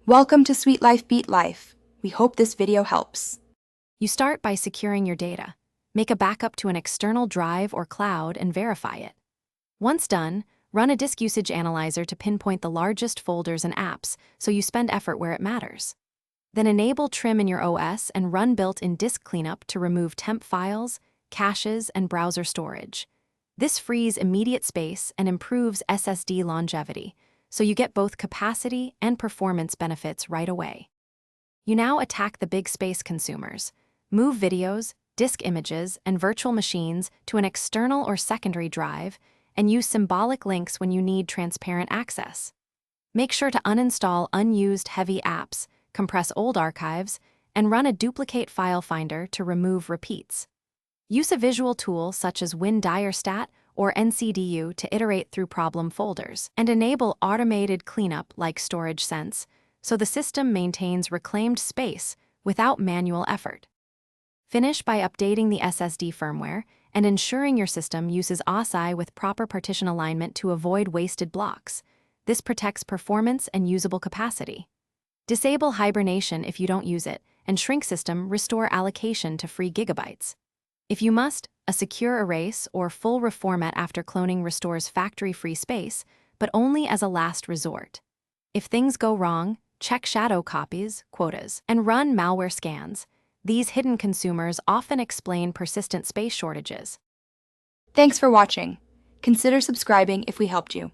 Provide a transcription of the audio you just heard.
Welcome to Sweet Life Beat Life. We hope this video helps. You start by securing your data. Make a backup to an external drive or cloud and verify it. Once done, run a disk usage analyzer to pinpoint the largest folders and apps so you spend effort where it matters. Then enable trim in your OS and run built-in disk cleanup to remove temp files, caches, and browser storage. This frees immediate space and improves SSD longevity, so you get both capacity and performance benefits right away. You now attack the big space consumers. Move videos, disk images, and virtual machines to an external or secondary drive, and use symbolic links when you need transparent access. Make sure to uninstall unused heavy apps, compress old archives, and run a duplicate file finder to remove repeats. Use a visual tool such as WinDiarstat or NCDU to iterate through problem folders, and enable automated cleanup like Storage Sense, so the system maintains reclaimed space without manual effort. Finish by updating the SSD firmware and ensuring your system uses OSI with proper partition alignment to avoid wasted blocks. This protects performance and usable capacity. Disable hibernation if you don't use it, and shrink system restore allocation to free gigabytes. If you must, a secure erase or full reformat after cloning restores factory-free space, but only as a last resort. If things go wrong, check shadow copies, quotas, and run malware scans. These hidden consumers often explain persistent space shortages. Thanks for watching. Consider subscribing if we helped you.